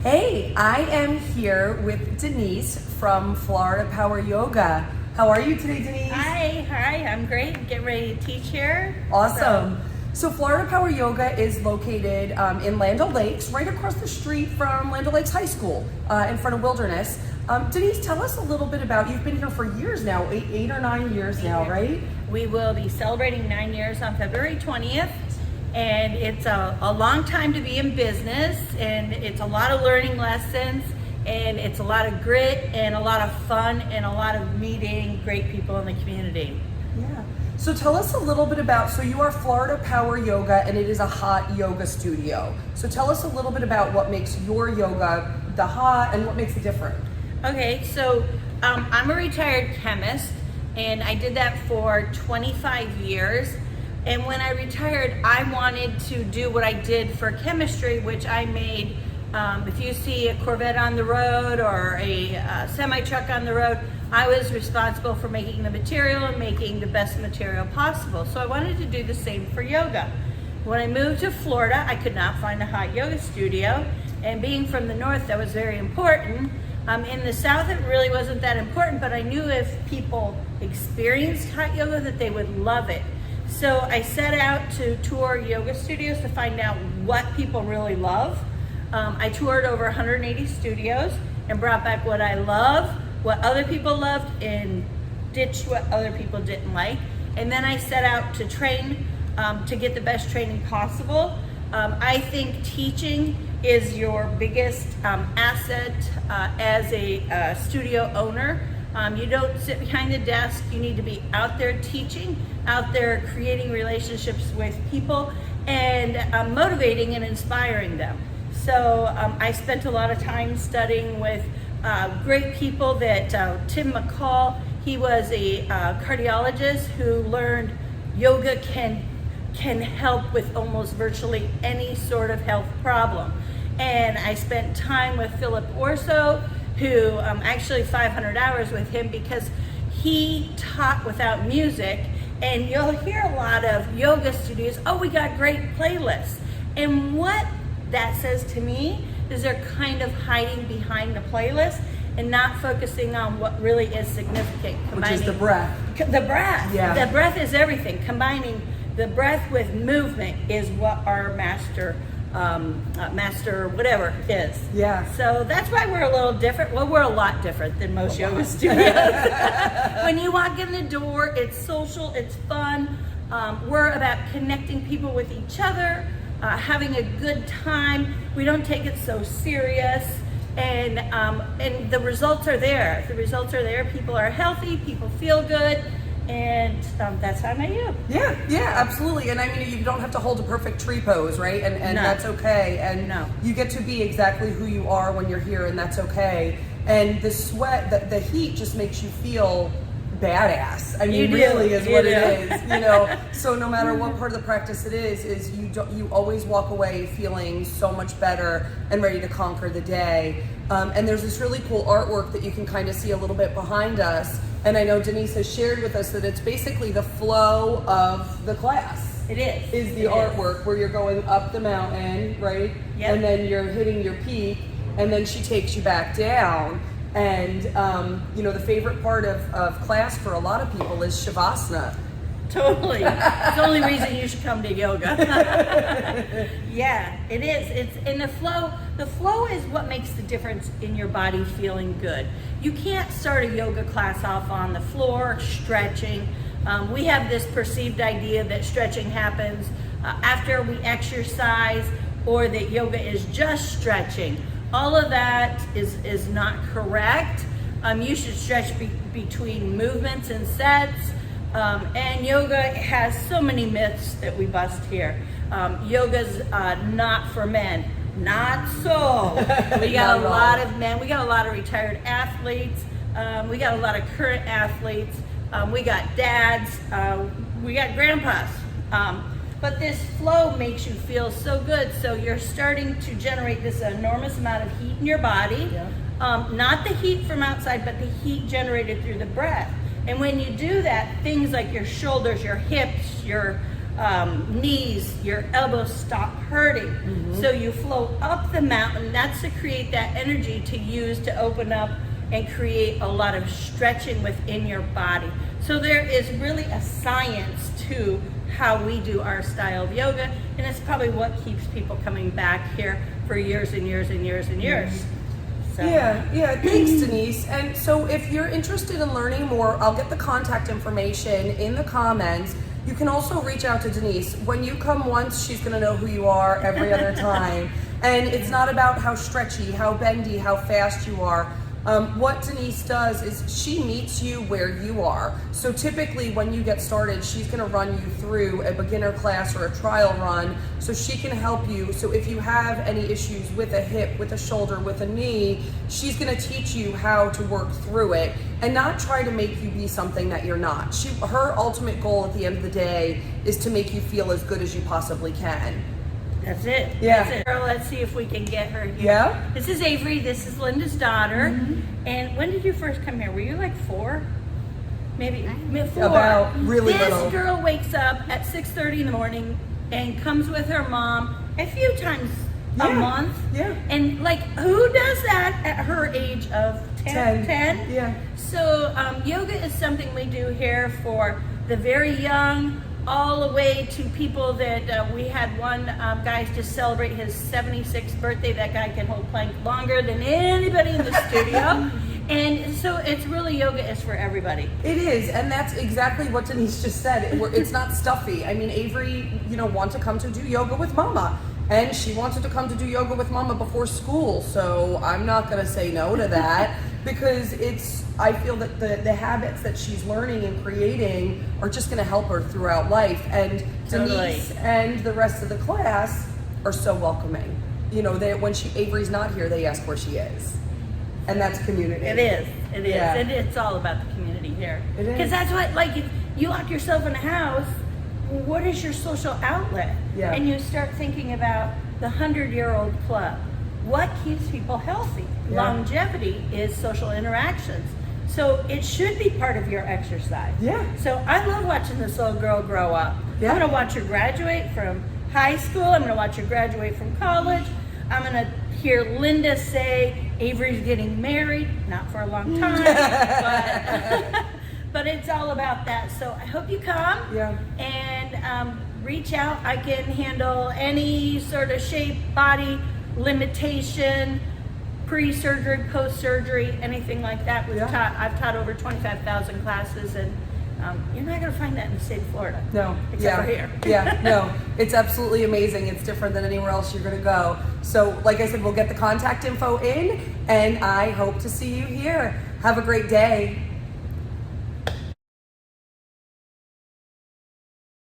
Hey, I am here with Denise from Florida Power Yoga. How are you today, Denise? Hi, I'm great. Getting ready to teach here. Awesome. So Florida Power Yoga is located in Land O'Lakes, right across the street from Land O'Lakes High School, in front of Wilderness. Denise, tell us a little bit about, you've been here for years now, eight or 9 years now, right? We will be celebrating 9 years on February 20th. And it's a long time to be in business, and it's a lot of learning lessons, and it's a lot of grit and a lot of fun and a lot of meeting great people in the community. Yeah. So tell us a little bit about, so you are Florida Power Yoga, and it is a hot yoga studio. So tell us a little bit about what makes your yoga the hot and what makes it different. Okay, so I'm a retired chemist, and I did that for 25 years. And when I retired, I wanted to do what I did for chemistry, which I made, if you see a Corvette on the road or a semi-truck on the road, I was responsible for making the material and making the best material possible. So I wanted to do the same for yoga. When I moved to Florida, I could not find a hot yoga studio. And being from the north, that was very important. In the south, it really wasn't that important, but I knew if people experienced hot yoga that they would love it. So I set out to tour yoga studios to find out what people really love. I toured over 180 studios and brought back what I love, what other people loved, and ditched what other people didn't like. And then I set out to train to get the best training possible. I think teaching is your biggest asset as a studio owner. You don't sit behind the desk. You need to be out there teaching, out there creating relationships with people, and motivating and inspiring them. So I spent a lot of time studying with great people that Tim McCall, he was a cardiologist who learned yoga can help with almost virtually any sort of health problem. And I spent time with Philip Orso, who actually 500 hours with him because he taught without music. And you'll hear a lot of yoga studios, oh, we got great playlists. And what that says to me is they're kind of hiding behind the playlist and not focusing on what really is significant. Which is the breath. The breath. Yeah. The breath is everything. Combining the breath with movement is what our master whatever is. Yeah. So that's why we're a little different. Well, we're a lot different than most yoga studios. When you walk in the door, it's social, it's fun. We're about connecting people with each other, having a good time. We don't take it so serious. And the results are there. The results are there. People are healthy, people feel good. And that's how I met you. Yeah, absolutely. And I mean, you don't have to hold a perfect tree pose, right? And No. that's okay. And No. you get to be exactly who you are when you're here, and that's okay. And the sweat, the heat just makes you feel badass. I mean, really is what it is, you know. So no matter what part of the practice it is you always walk away feeling so much better and ready to conquer the day. And there's this really cool artwork that you can kind of see a little bit behind us. And I know Denise has shared with us that it's basically the flow of the class. It is. Is the artwork where you're going up the mountain, right? Yep. And then you're hitting your peak, and then she takes you back down. And you know, the favorite part of class for a lot of people is Shavasana. Totally. It's the only reason you should come to yoga. Yeah, it is. It's in the flow. The flow is what makes the difference in your body feeling good. You can't start a yoga class off on the floor stretching. We have this perceived idea that stretching happens after we exercise, or that yoga is just stretching. All of that is not correct. You should stretch between movements and sets. And yoga has so many myths that we bust here. Yoga's not for men. Not so. We got a lot of men. We got a lot of retired athletes. We got a lot of current athletes. We got dads. We got grandpas. But this flow makes you feel so good. So you're starting to generate this enormous amount of heat in your body. Yeah. Not the heat from outside, but the heat generated through the breath. And when you do that, things like your shoulders, your hips, your knees, your elbows stop hurting. So you flow up the mountain. That's to create that energy to use to open up and create a lot of stretching within your body. So there is really a science to how we do our style of yoga, and it's probably what keeps people coming back here for years and years and years and years. So. Yeah, thanks Denise. And so if you're interested in learning more, I'll get the contact information in the comments. You can also reach out to Denise. When you come once, she's gonna know who you are every other time. And it's not about how stretchy, how bendy, how fast you are. What Denise does is she meets you where you are. So typically when you get started, she's gonna run you through a beginner class or a trial run so she can help you. So if you have any issues with a hip, with a shoulder, with a knee, she's gonna teach you how to work through it and not try to make you be something that you're not. Her ultimate goal at the end of the day is to make you feel as good as you possibly can. That's it. Yeah. That's it. Girl, let's see if we can get her here. Yeah. This is Avery. This is Linda's daughter. And when did you first come here? Were you like 4? Maybe 4. About really this little. girl wakes up at 6:30 in the morning and comes with her mom a few times a month. Yeah. And like, who does that at her age of 10? 10? Yeah. So yoga is something we do here for the very young, all the way to people that we had one guy just celebrate his 76th birthday. That guy can hold plank longer than anybody in the studio. And so it's really, yoga is for everybody. It is, and that's exactly what Denise just said. It's not stuffy. I mean, Avery, wanted to come to do yoga with Mama, and she wanted to come to do yoga with Mama before school. So I'm not going to say no to that because I feel that the habits that she's learning and creating are just going to help her throughout life. And Denise and the rest of the class are so welcoming. When Avery's not here, they ask where she is. And that's community. It is. Yeah. And it's all about the community here. It is. Because that's what, like, if you lock yourself in a house, what is your social outlet? Yeah. And you start thinking about the 100-year-old club. What keeps people healthy? Yeah. Longevity is social interactions. So it should be part of your exercise. Yeah. So I love watching this little girl grow up. Yeah. I'm going to watch her graduate from high school. I'm going to watch her graduate from college. I'm going to hear Linda say, Avery's getting married, not for a long time, but it's all about that. So I hope you come and reach out. I can handle any sort of shape, body, limitation, pre-surgery, post-surgery, anything like that. I've taught over 25,000 classes, and you're not going to find that in the state of Florida. No. Except for here. No. It's absolutely amazing. It's different than anywhere else you're going to go. So, like I said, we'll get the contact info in, and I hope to see you here. Have a great day.